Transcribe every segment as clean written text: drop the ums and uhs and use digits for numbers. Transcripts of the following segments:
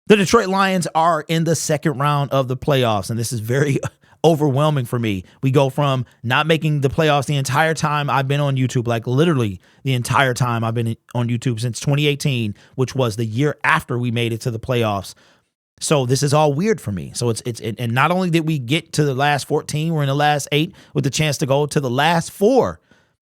The Detroit Lions are in the second round of the playoffs, and this is very overwhelming for me. We go from not making the playoffs the entire time I've been on YouTube, like literally the entire time I've been on YouTube since 2018, which was the year after we made it to the playoffs. So this is all weird for me. So and not only did we get to the last 14, we're in the last 8 with the chance to go to the last 4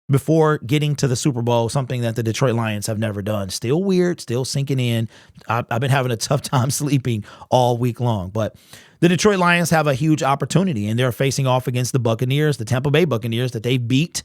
before getting to the Super Bowl, something that the Detroit Lions have never done. Still weird, still sinking in. I've been having a tough time sleeping all week long. But the Detroit Lions have a huge opportunity, and they're facing off against the Buccaneers, the Tampa Bay Buccaneers, that they beat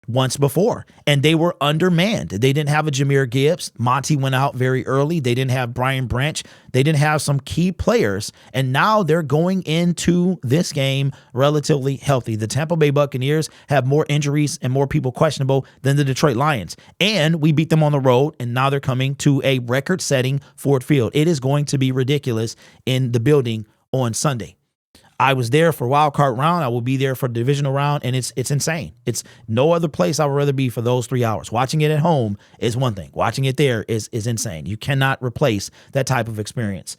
once before, and they were undermanned. They didn't have a Jahmyr Gibbs. Monty went out very early. They didn't have Brian Branch. They didn't have some key players, and now they're going into this game relatively healthy. The Tampa Bay Buccaneers have more injuries and more people questionable than the Detroit Lions, and we beat them on the road, and now they're coming to a record-setting Ford Field. It is going to be ridiculous in the building on Sunday. I was there for wild card round. I will be there for the divisional round, and it's insane. It's no other place I would rather be for those 3 hours. Watching it at home is one thing. Watching it there is insane. You cannot replace that type of experience.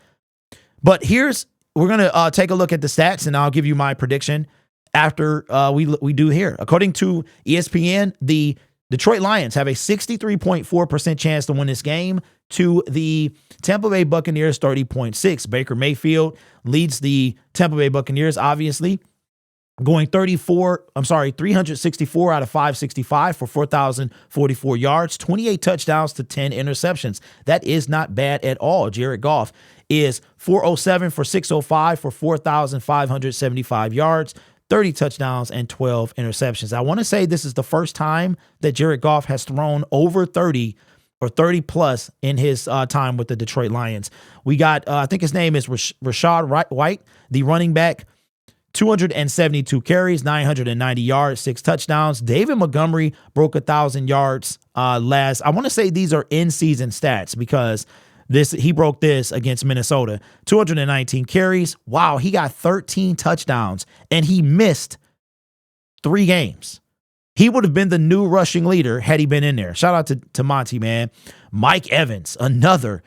But we're going to take a look at the stats, and I'll give you my prediction after we do here. According to ESPN, the Detroit Lions have a 63.4% chance to win this game to the Tampa Bay Buccaneers 30.6. Baker Mayfield leads the Tampa Bay Buccaneers, obviously, going 364 out of 565 for 4,044 yards, 28 touchdowns to 10 interceptions. That is not bad at all. Jared Goff is 407 for 605 for 4,575 yards, 30 touchdowns, and 12 interceptions. I want to say this is the first time that Jared Goff has thrown over 30 or 30 plus in his time with the Detroit Lions. We got, I think his name is Rachaad White, the running back, 272 carries, 990 yards, 6 touchdowns. David Montgomery broke 1,000 yards last. I want to say these are in-season stats because he broke this against Minnesota. 219 carries. Wow, he got 13 touchdowns, and he missed 3 games. He would have been the new rushing leader had he been in there. Shout out to Monty, man. Mike Evans, another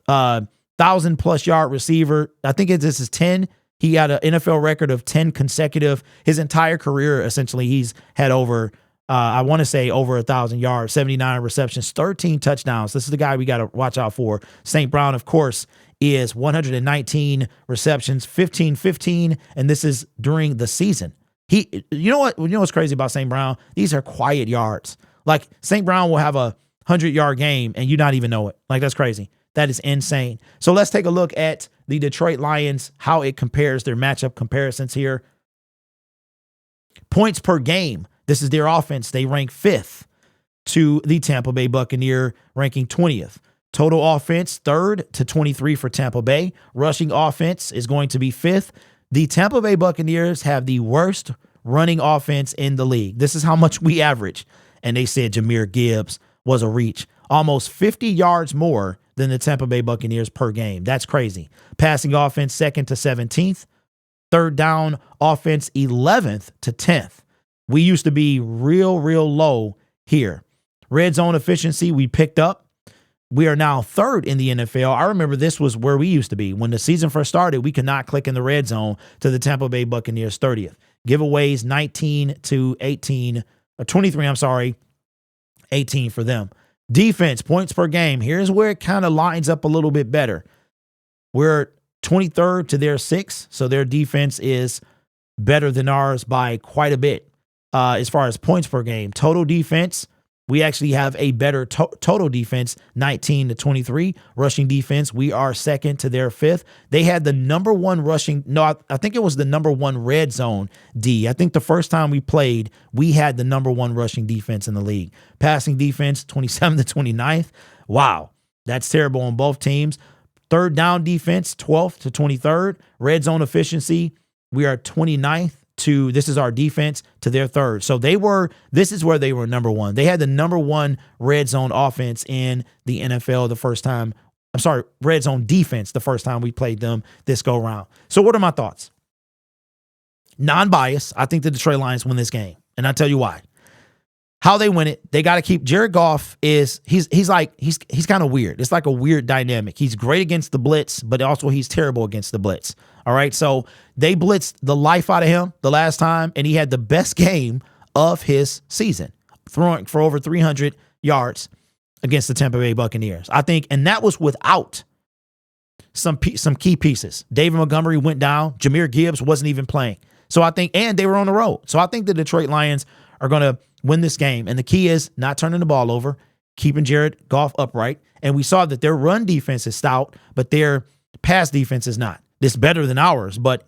1,000-plus yard receiver. I think this is 10. He had an NFL record of 10 consecutive. His entire career, essentially, he's had over, I want to say, over 1,000 yards, 79 receptions, 13 touchdowns. This is the guy we got to watch out for. St. Brown, of course, is 119 receptions, 15-15, and this is during the season. You know what's crazy about St. Brown? These are quiet yards. Like, St. Brown will have a 100-yard game and you not even know it. Like, that's crazy. That is insane. So let's take a look at the Detroit Lions, how it compares, their matchup comparisons here. Points per game. This is their offense. They rank 5th to the Tampa Bay Buccaneer, ranking 20th. Total offense, 3rd to 23 for Tampa Bay. Rushing offense is going to be 5th. The Tampa Bay Buccaneers have the worst running offense in the league. This is how much we average. And they said Jahmyr Gibbs was a reach. Almost 50 yards more than the Tampa Bay Buccaneers per game. That's crazy. Passing offense, 2nd to 17th. Third down offense, 11th to 10th. We used to be real low here. Red zone efficiency, we picked up. We are now 3rd in the NFL. I remember this was where we used to be. When the season first started, we could not click in the red zone to the Tampa Bay Buccaneers 30th. Giveaways 19 to 18, or 23, 18 for them. Defense, points per game. Here's where it kind of lines up a little bit better. We're 23rd to their 6th, so their defense is better than ours by quite a bit as far as points per game. Total defense, we actually have a better total defense, 19 to 23. Rushing defense, we are 2nd to their 5th. They had the number 1 rushing. No, I think it was the number 1 red zone D. I think the first time we played, we had the number 1 rushing defense in the league. Passing defense, 27 to 29th. Wow, that's terrible on both teams. Third down defense, 12th to 23rd. Red zone efficiency, we are 29th. This is our defense, to their 3rd. So this is where they were number 1. They had the number 1 red zone offense in the NFL the first time. Red zone defense the first time we played them this go round. So what are my thoughts? Non-bias, I think the Detroit Lions win this game. And I'll tell you why. How they win it, they got to keep Jared Goff he's kind of weird. It's like a weird dynamic. He's great against the blitz, but also he's terrible against the blitz. All right. So they blitzed the life out of him the last time, and he had the best game of his season, throwing for over 300 yards against the Tampa Bay Buccaneers. I think, and that was without some key pieces. David Montgomery went down. Jahmyr Gibbs wasn't even playing. So I think, and they were on the road. So I think the Detroit Lions are going to win this game. And the key is not turning the ball over, keeping Jared Goff upright. And we saw that their run defense is stout, but their pass defense is not. It's better than ours, but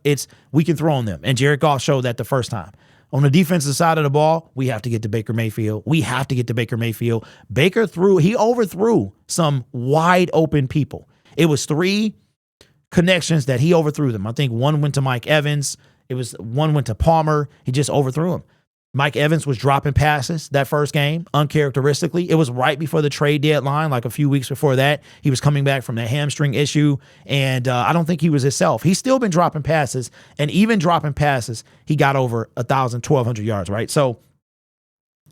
we can throw on them. And Jared Goff showed that the first time. On the defensive side of the ball, we have to get to Baker Mayfield. Baker overthrew some wide open people. It was 3 connections that he overthrew them. I think one went to Mike Evans. One went to Palmer. He just overthrew him. Mike Evans was dropping passes that first game, uncharacteristically. It was right before the trade deadline, like a few weeks before that. He was coming back from the hamstring issue, and I don't think he was himself. He's still been dropping passes, and even dropping passes, he got over 1,200 yards, right? So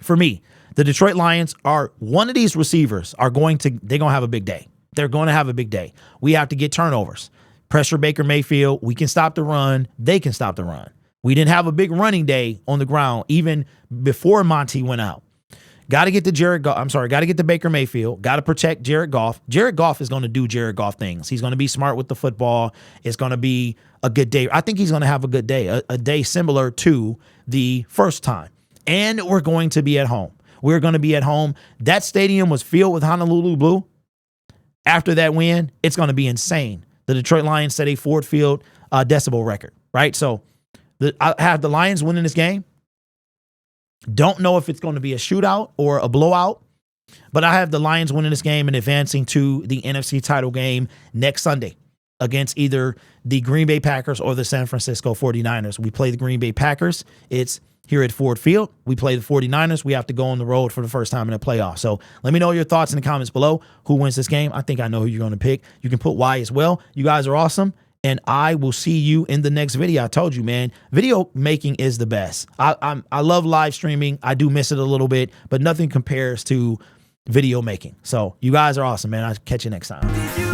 for me, the Detroit Lions are one of these receivers they're going to have a big day. They're going to have a big day. We have to get turnovers. Pressure Baker Mayfield. We can stop the run. They can stop the run. We didn't have a big running day on the ground even before Monty went out. Got to get to Baker Mayfield. Got to protect Jared Goff. Jared Goff is going to do Jared Goff things. He's going to be smart with the football. It's going to be a good day. I think he's going to have a good day, a day similar to the first time. And we're going to be at home. We're going to be at home. That stadium was filled with Honolulu Blue. After that win, it's going to be insane. The Detroit Lions set a Ford Field decibel record, right? So I have the Lions winning this game. Don't know if it's going to be a shootout or a blowout, but I have the Lions winning this game and advancing to the NFC title game next Sunday against either the Green Bay Packers or the San Francisco 49ers. We play the Green Bay Packers. It's here at Ford Field. We play the 49ers. We have to go on the road for the first time in the playoffs. So let me know your thoughts in the comments below. Who wins this game? I think I know who you're going to pick. You can put why as well. You guys are awesome. And I will see you in the next video. I told you, man, video making is the best. I love live streaming. I do miss it a little bit, but nothing compares to video making. So you guys are awesome, man. I'll catch you next time.